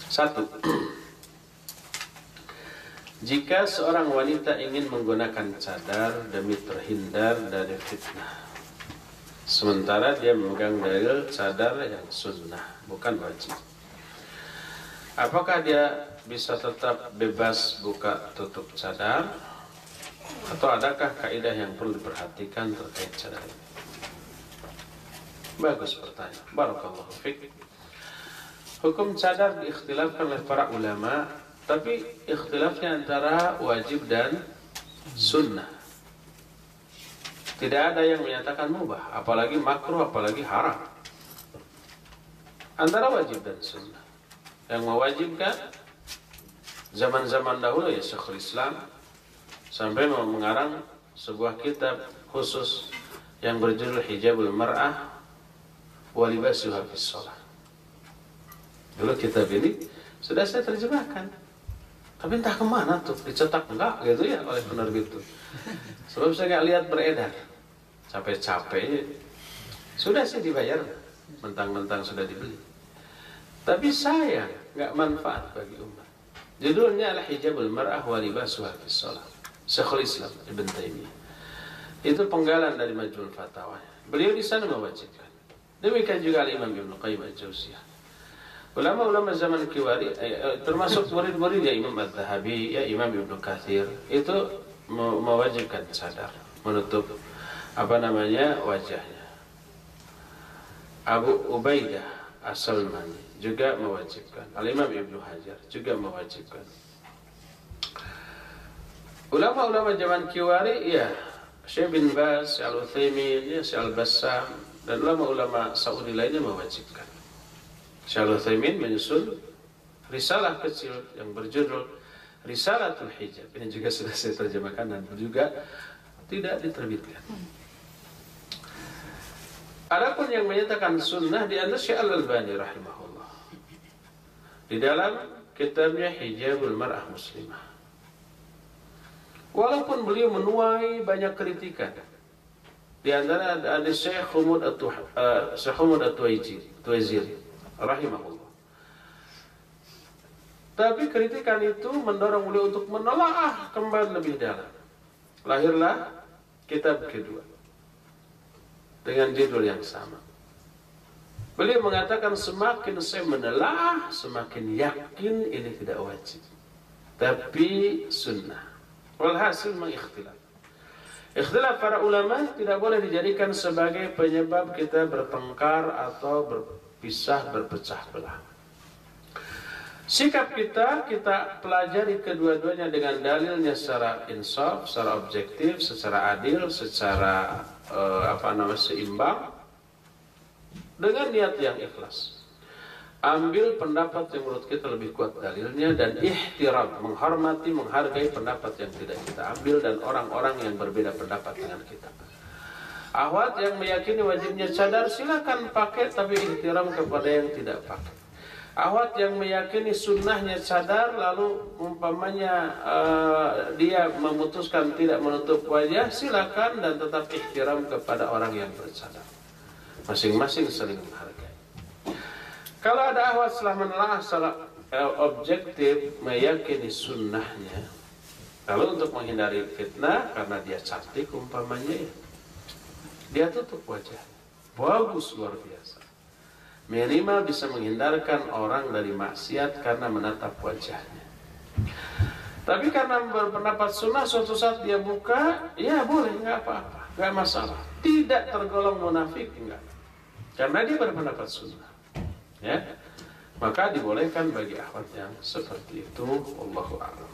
Satu, jika seorang wanita ingin menggunakan cadar demi terhindar dari fitnah, sementara dia memegang dalil cadar yang sunnah, bukan wajib, apakah dia bisa tetap bebas buka tutup cadar? Atau adakah kaidah yang perlu diperhatikan terkait cadar ini? Bagus pertanyaan. Barakallahu fiik. Hukum cadar diikhtilafkan oleh para ulama, tapi ikhtilafnya antara wajib dan sunnah. Tidak ada yang menyatakan mubah, apalagi makruh, apalagi haram. Antara wajib dan sunnah. Yang mewajibkan zaman-zaman dahulu ya Syekhul Islam sampai mengarang sebuah kitab khusus yang berjudul Hijabul Mar'ah wa Libasuha fis Shalah. Dulu kitab ini sudah saya terjemahkan, tapi entah kemana tuh, dicetak enggak gitu ya oleh penerbit itu. Sebab saya nggak lihat beredar, capek-capek sudah saya dibayar, mentang-mentang sudah dibeli, tapi saya nggak manfaat bagi umat. Judulnya adalah Hijabul Mar'ah wa Libasuha fis Shalah, Syekhul Islam Ibn Taimiyah. Itu penggalan dari Majmu'ul Fatawa. Beliau di sana mewajibkan. Demikian juga Imam Ibnu Qayyim Al-Jauziyah. Ulama-ulama zaman Kiwari, termasuk murid-muridnya Imam Adz-Dzahabi, ya Imam Ibnu Katsir, itu mewajibkan cadar, menutup wajahnya. Abu Ubaidah As-Sulmani juga mewajibkan. Al-Imam Ibnu Hajar juga mewajibkan. Ulama-ulama zaman Kiwari, ya Syekh bin Baz, Syekh Al-Utsaimin, ya Syekh Al-Bassam, dan ulama-ulama Saudi lainnya mewajibkan. Syekh Al-Utsaimin menyusun risalah kecil yang berjudul Risalatul Hijab. Ini juga sudah saya terjemahkan dan juga tidak diterbitkan. Adapun yang menyatakan sunnah di antara Syekh Al-Albani rahimahullah di dalam kitabnya Hijabul Mar'ah Muslimah. Walaupun beliau menuai banyak kritikan, di antara ada Syekh Humud At-Tuwaiziri rahimahullah. Tapi kritikan itu mendorong beliau untuk menelaah kembali lebih dalam. Lahirlah kitab kedua dengan judul yang sama. Beliau mengatakan semakin saya menelaah, semakin yakin ini tidak wajib, tapi sunnah. Walhasil mengikhtilaf. Ikhtilaf para ulama tidak boleh dijadikan sebagai penyebab kita bertengkar atau berpecah belah. Sikap kita pelajari kedua-duanya dengan dalilnya secara insaf, secara objektif, secara adil, secara seimbang, dengan niat yang ikhlas. Ambil pendapat yang menurut kita lebih kuat dalilnya, dan ihtiram, menghormati, menghargai pendapat yang tidak kita ambil dan orang-orang yang berbeda pendapat dengan kita. Ahwat yang meyakini wajibnya cadar silakan pakai, tapi ihtiram kepada yang tidak pakai. Ahwat yang meyakini sunnahnya cadar lalu umpamanya dia memutuskan tidak menutup wajah, silakan, dan tetap ihtiram kepada orang yang bercadar. Masing-masing saling menghargai. Kalau ada ahwat setelah menelaah secara objektif meyakini sunnahnya, kalau untuk menghindari fitnah karena dia cantik umpamanya, dia tutup wajah, bagus luar biasa. Minimal bisa menghindarkan orang dari maksiat karena menatap wajahnya. Tapi karena berpendapat sunnah, suatu saat dia buka, ya boleh, nggak apa-apa, nggak masalah. Tidak tergolong munafik, enggak, karena dia berpendapat sunnah. Ya, maka dibolehkan bagi ahwat yang seperti itu. Wallahu a'lam.